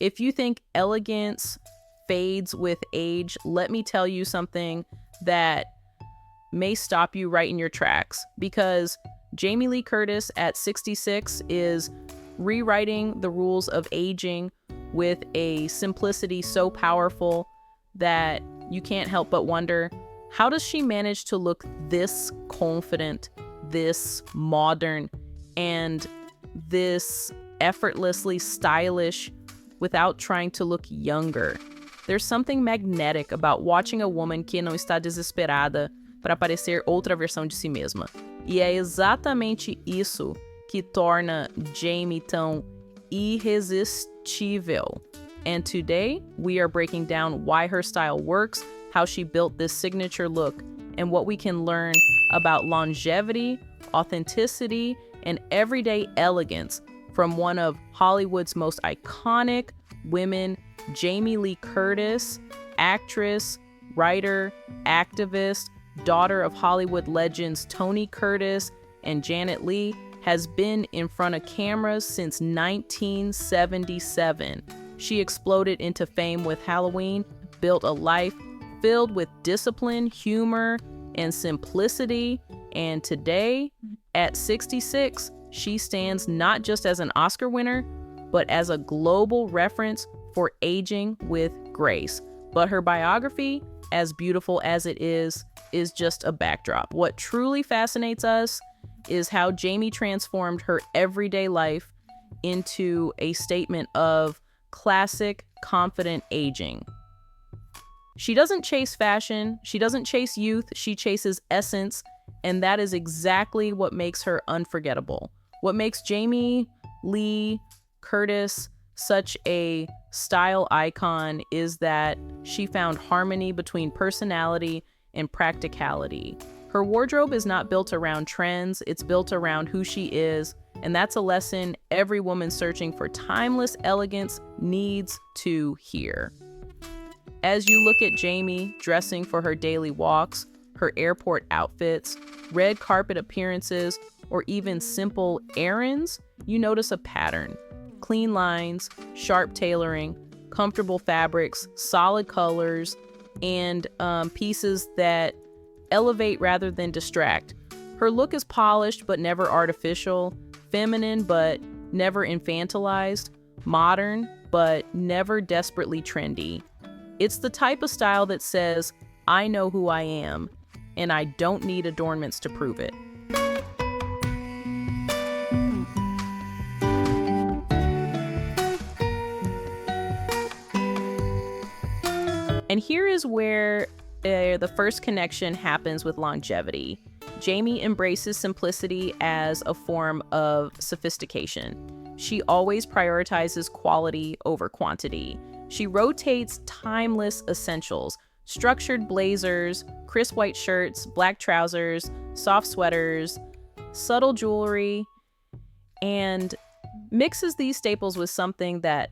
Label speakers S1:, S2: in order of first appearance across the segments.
S1: If you think elegance fades with age, let me tell you something that may stop you right in your tracks, because Jamie Lee Curtis at 66 is rewriting the rules of aging with a simplicity so powerful that you can't help but wonder, how does she manage to look this confident, this modern, and this effortlessly stylish without trying to look younger? There's something magnetic about watching a woman que não está desesperada para parecer outra versão de si mesma. E é exatamente isso que torna Jamie tão irresistível. And today, we are breaking down why her style works, how she built this signature look, and what we can learn about longevity, authenticity, and everyday elegance from one of Hollywood's most iconic women, Jamie Lee Curtis, actress, writer, activist, daughter of Hollywood legends Tony Curtis and Janet Leigh, has been in front of cameras since 1977. She exploded into fame with Halloween, built a life filled with discipline, humor, and simplicity, and today, at 66, she stands not just as an Oscar winner, but as a global reference for aging with grace. But her biography, as beautiful as it is just a backdrop. What truly fascinates us is how Jamie transformed her everyday life into a statement of classic, confident aging. She doesn't chase fashion, she doesn't chase youth, she chases essence, and that is exactly what makes her unforgettable. What makes Jamie Lee Curtis such a style icon is that she found harmony between personality and practicality. Her wardrobe is not built around trends, it's built around who she is, and that's a lesson every woman searching for timeless elegance needs to hear. As you look at Jamie dressing for her daily walks, her airport outfits, red carpet appearances, or even simple errands, you notice a pattern. Clean lines, sharp tailoring, comfortable fabrics, solid colors, and pieces that elevate rather than distract. Her look is polished but never artificial, feminine but never infantilized, modern but never desperately trendy. It's the type of style that says, I know who I am, and I don't need adornments to prove it. And here is where the first connection happens with longevity. Jamie embraces simplicity as a form of sophistication. She always prioritizes quality over quantity. She rotates timeless essentials, structured blazers, crisp white shirts, black trousers, soft sweaters, subtle jewelry, and mixes these staples with something that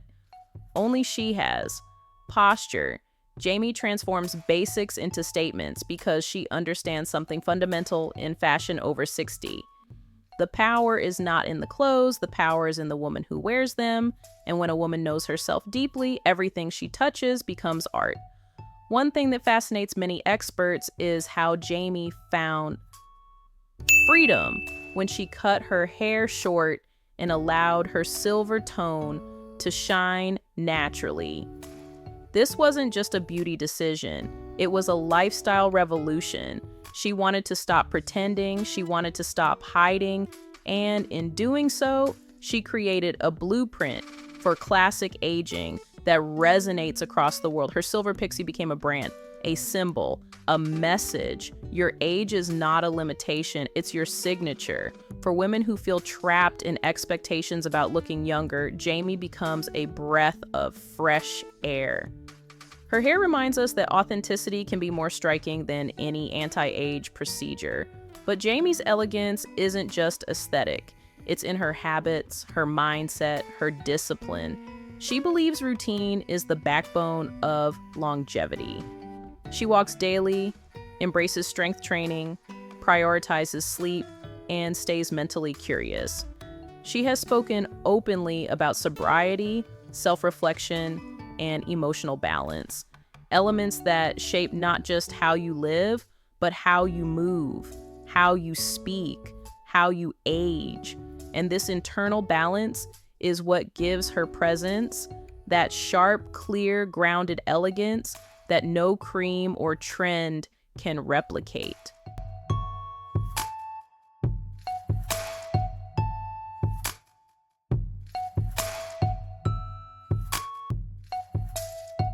S1: only she has: posture. Jamie transforms basics into statements because she understands something fundamental in fashion over 60. The power is not in the clothes, the power is in the woman who wears them. And when a woman knows herself deeply, everything she touches becomes art. One thing that fascinates many experts is how Jamie found freedom when she cut her hair short and allowed her silver tone to shine naturally. This wasn't just a beauty decision, it was a lifestyle revolution. She wanted to stop pretending, she wanted to stop hiding, and in doing so, she created a blueprint for classic aging that resonates across the world. Her silver pixie became a brand, a symbol, a message. Your age is not a limitation, it's your signature. For women who feel trapped in expectations about looking younger, Jamie becomes a breath of fresh air. Her hair reminds us that authenticity can be more striking than any anti-age procedure. But Jamie's elegance isn't just aesthetic. It's in her habits, her mindset, her discipline. She believes routine is the backbone of longevity. She walks daily, embraces strength training, prioritizes sleep, and stays mentally curious. She has spoken openly about sobriety, self-reflection, and emotional balance. Elements that shape not just how you live, but how you move, how you speak, how you age. And this internal balance is what gives her presence that sharp, clear, grounded elegance that no cream or trend can replicate.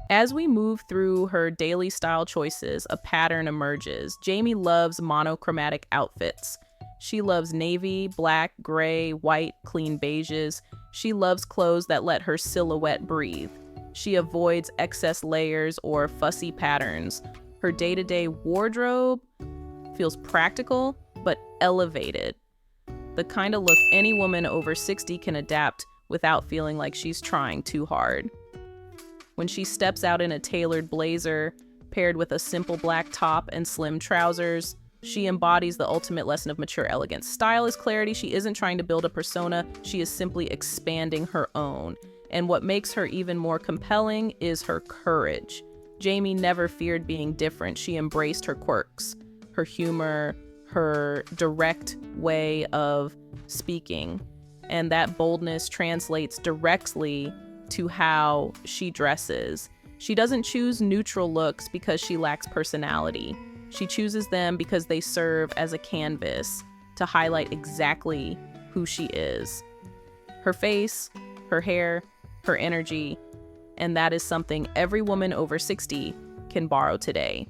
S1: As we move through her daily style choices, a pattern emerges. Jamie loves monochromatic outfits. She loves navy, black, gray, white, clean beiges. She loves clothes that let her silhouette breathe. She avoids excess layers or fussy patterns. Her day-to-day wardrobe feels practical, but elevated. The kind of look any woman over 60 can adapt without feeling like she's trying too hard. When she steps out in a tailored blazer, paired with a simple black top and slim trousers, she embodies the ultimate lesson of mature elegance. Style is clarity. She isn't trying to build a persona. She is simply expanding her own. And what makes her even more compelling is her courage. Jamie never feared being different. She embraced her quirks, her humor, her direct way of speaking. And that boldness translates directly to how she dresses. She doesn't choose neutral looks because she lacks personality. She chooses them because they serve as a canvas to highlight exactly who she is. Her face, her hair, her energy, and that is something every woman over 60 can borrow today.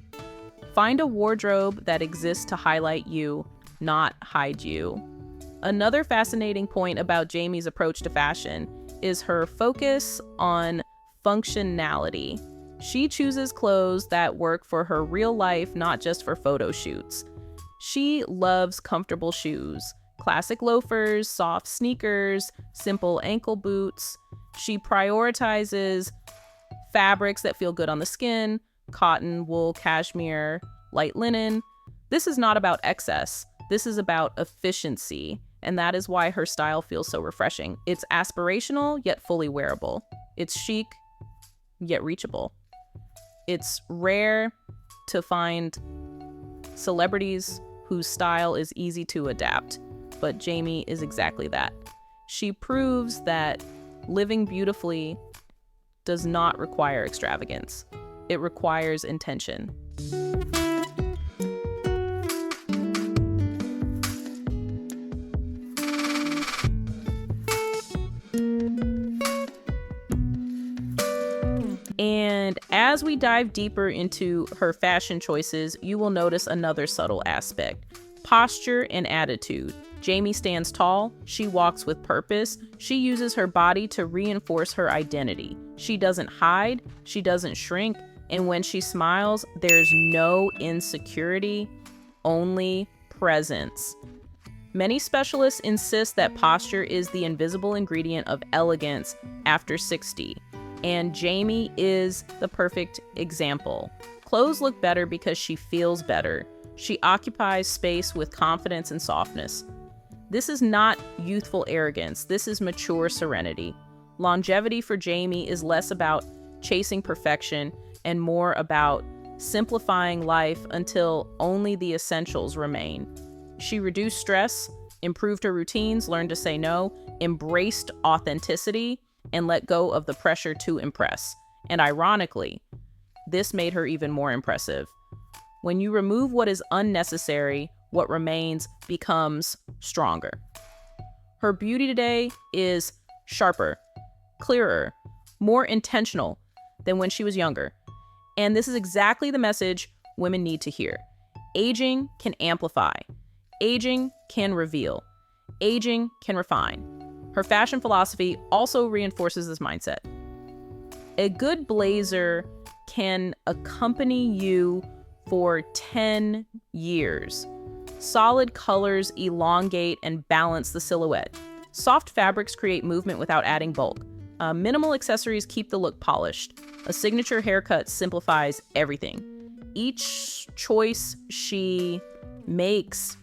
S1: Find a wardrobe that exists to highlight you, not hide you. Another fascinating point about Jamie's approach to fashion is her focus on functionality. She chooses clothes that work for her real life, not just for photo shoots. She loves comfortable shoes, classic loafers, soft sneakers, simple ankle boots. She prioritizes fabrics that feel good on the skin, cotton, wool, cashmere, light linen. This is not about excess. This is about efficiency. And that is why her style feels so refreshing. It's aspirational, yet fully wearable. It's chic, yet reachable. It's rare to find celebrities whose style is easy to adapt, but Jamie is exactly that. She proves that living beautifully does not require extravagance. It requires intention. And as we dive deeper into her fashion choices, you will notice another subtle aspect: posture and attitude. Jamie stands tall, she walks with purpose, she uses her body to reinforce her identity. She doesn't hide, she doesn't shrink, and when she smiles, there's no insecurity, only presence. Many specialists insist that posture is the invisible ingredient of elegance after 60. And Jamie is the perfect example. Clothes look better because she feels better. She occupies space with confidence and softness. This is not youthful arrogance. This is mature serenity. Longevity for Jamie is less about chasing perfection and more about simplifying life until only the essentials remain. She reduced stress, improved her routines, learned to say no, embraced authenticity, and let go of the pressure to impress. And ironically, this made her even more impressive. When you remove what is unnecessary, what remains becomes stronger. Her beauty today is sharper, clearer, more intentional than when she was younger. And this is exactly the message women need to hear. Aging can amplify. Aging can reveal. Aging can refine. Her fashion philosophy also reinforces this mindset. A good blazer can accompany you for 10 years. Solid colors elongate and balance the silhouette. Soft fabrics create movement without adding bulk. Minimal accessories keep the look polished. A signature haircut simplifies everything. Each choice she makes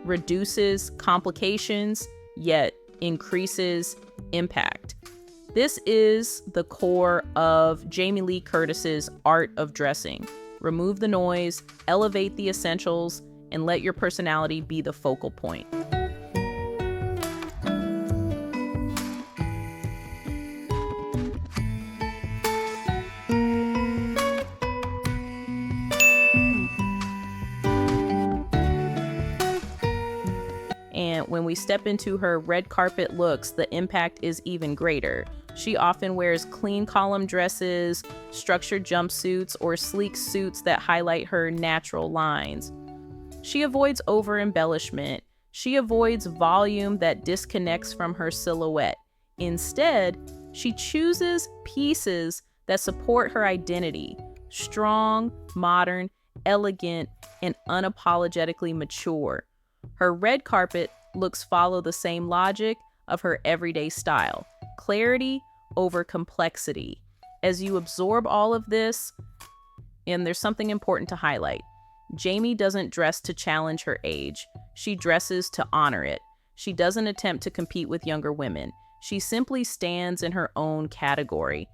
S1: reduces complications, yet increases impact. This is the core of Jamie Lee Curtis's art of dressing. Remove the noise, elevate the essentials, and let your personality be the focal point. And when we step into her red carpet looks, the impact is even greater. She often wears clean column dresses, structured jumpsuits, or sleek suits that highlight her natural lines. She avoids over-embellishment. She avoids volume that disconnects from her silhouette. Instead, she chooses pieces that support her identity: strong, modern, elegant, and unapologetically mature. Her red carpet looks follow the same logic of her everyday style: clarity over complexity. As you absorb all of this, and there's something important to highlight, Jamie doesn't dress to challenge her age. She dresses to honor it. She doesn't attempt to compete with younger women. She simply stands in her own category.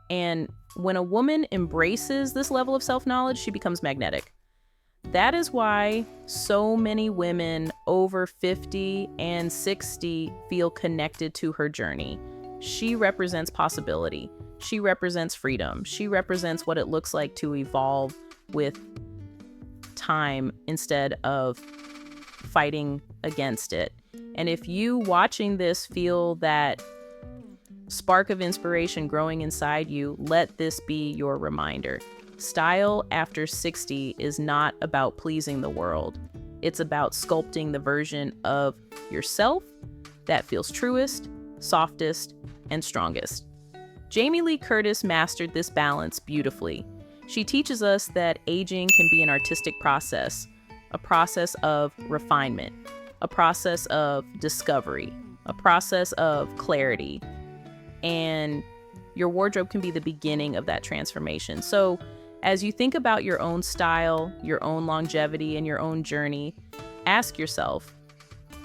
S1: And when a woman embraces this level of self-knowledge, she becomes magnetic. That is why so many women over 50 and 60 feel connected to her journey. She represents possibility. She represents freedom. She represents what it looks like to evolve with time instead of fighting against it. And if you watching this feel that spark of inspiration growing inside you, let this be your reminder. Style after 60 is not about pleasing the world. It's about sculpting the version of yourself that feels truest, softest, and strongest. Jamie Lee Curtis mastered this balance beautifully. She teaches us that aging can be an artistic process, a process of refinement, a process of discovery, a process of clarity, and your wardrobe can be the beginning of that transformation. So as you think about your own style, your own longevity, and your own journey, ask yourself,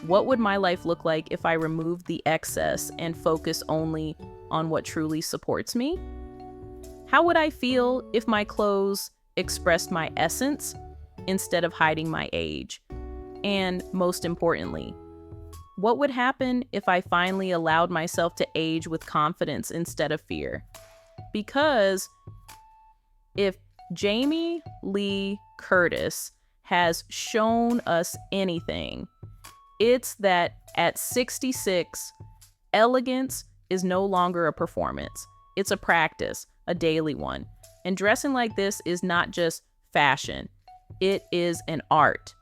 S1: what would my life look like if I removed the excess and focus only on what truly supports me? How would I feel if my clothes expressed my essence instead of hiding my age? And most importantly, what would happen if I finally allowed myself to age with confidence instead of fear? Because if Jamie Lee Curtis has shown us anything, it's that at 66, elegance is no longer a performance. It's a practice, a daily one. And dressing like this is not just fashion. It is an art.